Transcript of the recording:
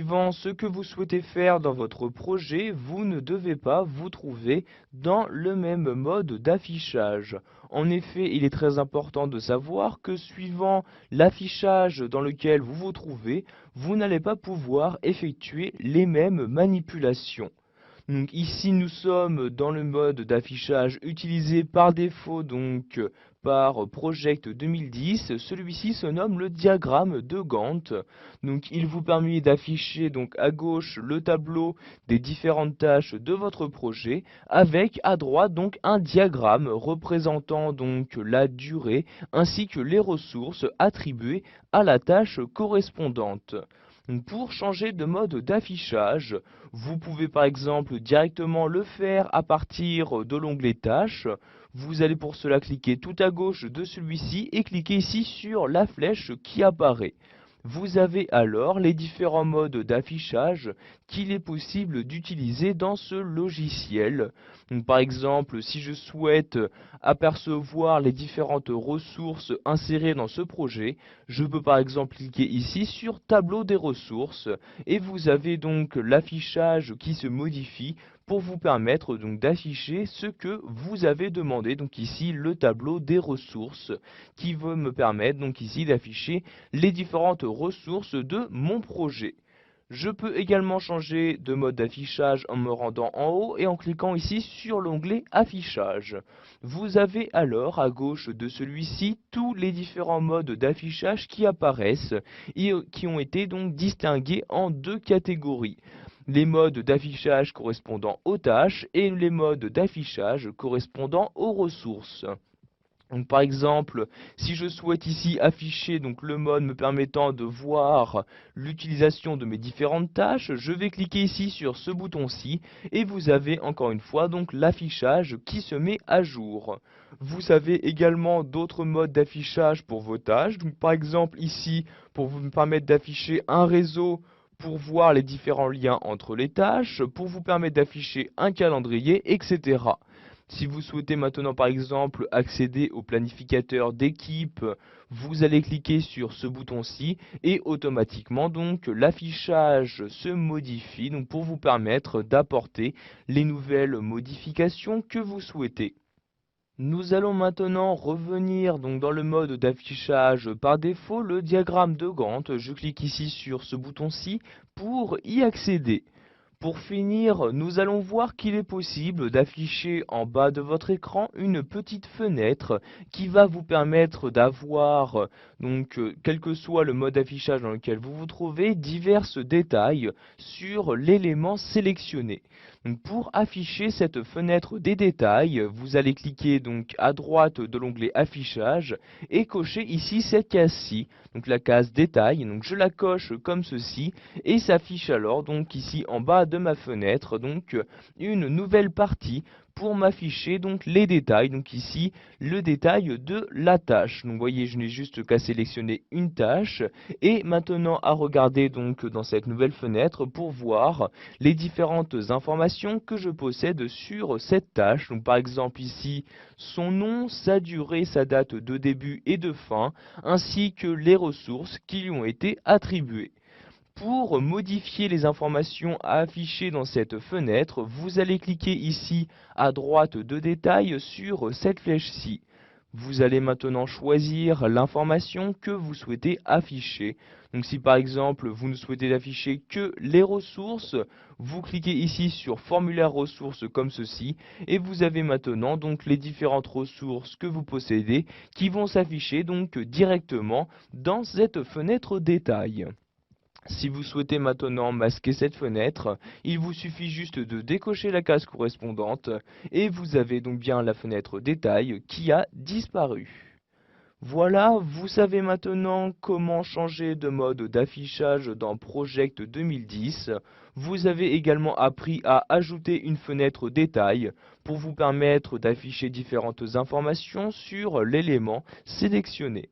suivant ce que vous souhaitez faire dans votre projet, vous ne devez pas vous trouver dans le même mode d'affichage. En effet, il est très important de savoir que suivant l'affichage dans lequel vous vous trouvez, vous n'allez pas pouvoir effectuer les mêmes manipulations. Donc ici nous sommes dans le mode d'affichage utilisé par défaut par Project 2010. Celui-ci se nomme le diagramme de Gantt. Donc il vous permet d'afficher à gauche le tableau des différentes tâches de votre projet avec à droite un diagramme représentant la durée ainsi que les ressources attribuées à la tâche correspondante. Pour changer de mode d'affichage, vous pouvez par exemple directement le faire à partir de l'onglet Tâches. Vous allez pour cela cliquer tout à gauche de celui-ci et cliquer ici sur la flèche qui apparaît. Vous avez alors les différents modes d'affichage qu'il est possible d'utiliser dans ce logiciel. Donc, par exemple, si je souhaite apercevoir les différentes ressources insérées dans ce projet, je peux par exemple cliquer ici sur Tableau des ressources et vous avez l'affichage qui se modifie pour vous permettre d'afficher ce que vous avez demandé. Donc ici le tableau des ressources qui va me permettre ici d'afficher les différentes ressources de mon projet. Je peux également changer de mode d'affichage en me rendant en haut et en cliquant ici sur l'onglet Affichage. Vous avez alors à gauche de celui-ci tous les différents modes d'affichage qui apparaissent et qui ont été distingués en deux catégories. Les modes d'affichage correspondant aux tâches et les modes d'affichage correspondant aux ressources. Donc, par exemple, si je souhaite ici afficher le mode me permettant de voir l'utilisation de mes différentes tâches, je vais cliquer ici sur ce bouton-ci et vous avez encore une fois l'affichage qui se met à jour. Vous avez également d'autres modes d'affichage pour vos tâches. Donc, par exemple ici, pour vous permettre d'afficher un réseau pour voir les différents liens entre les tâches, pour vous permettre d'afficher un calendrier, etc. Si vous souhaitez maintenant par exemple accéder au planificateur d'équipe, vous allez cliquer sur ce bouton-ci et automatiquement l'affichage se modifie pour vous permettre d'apporter les nouvelles modifications que vous souhaitez. Nous allons maintenant revenir dans le mode d'affichage par défaut, le diagramme de Gantt. Je clique ici sur ce bouton-ci pour y accéder. Pour finir, nous allons voir qu'il est possible d'afficher en bas de votre écran une petite fenêtre qui va vous permettre d'avoir, quel que soit le mode d'affichage dans lequel vous vous trouvez, divers détails sur l'élément sélectionné. Pour afficher cette fenêtre des détails, vous allez cliquer à droite de l'onglet Affichage et cocher ici cette case-ci, la case Détails. Je la coche comme ceci et s'affiche alors ici en bas de ma fenêtre une nouvelle partie pour m'afficher les détails. Donc ici le détail de la tâche. Donc vous voyez, je n'ai juste qu'à sélectionner une tâche et maintenant à regarder dans cette nouvelle fenêtre pour voir les différentes informations que je possède sur cette tâche. Donc par exemple ici son nom, sa durée, sa date de début et de fin, ainsi que les ressources qui lui ont été attribuées. Pour modifier les informations à afficher dans cette fenêtre, vous allez cliquer ici à droite de détail sur cette flèche-ci. Vous allez maintenant choisir l'information que vous souhaitez afficher. Donc si par exemple vous ne souhaitez afficher que les ressources, vous cliquez ici sur formulaire ressources comme ceci et vous avez maintenant les différentes ressources que vous possédez qui vont s'afficher directement dans cette fenêtre détail. Si vous souhaitez maintenant masquer cette fenêtre, il vous suffit juste de décocher la case correspondante et vous avez bien la fenêtre détail qui a disparu. Voilà, vous savez maintenant comment changer de mode d'affichage dans Project 2010. Vous avez également appris à ajouter une fenêtre détail pour vous permettre d'afficher différentes informations sur l'élément sélectionné.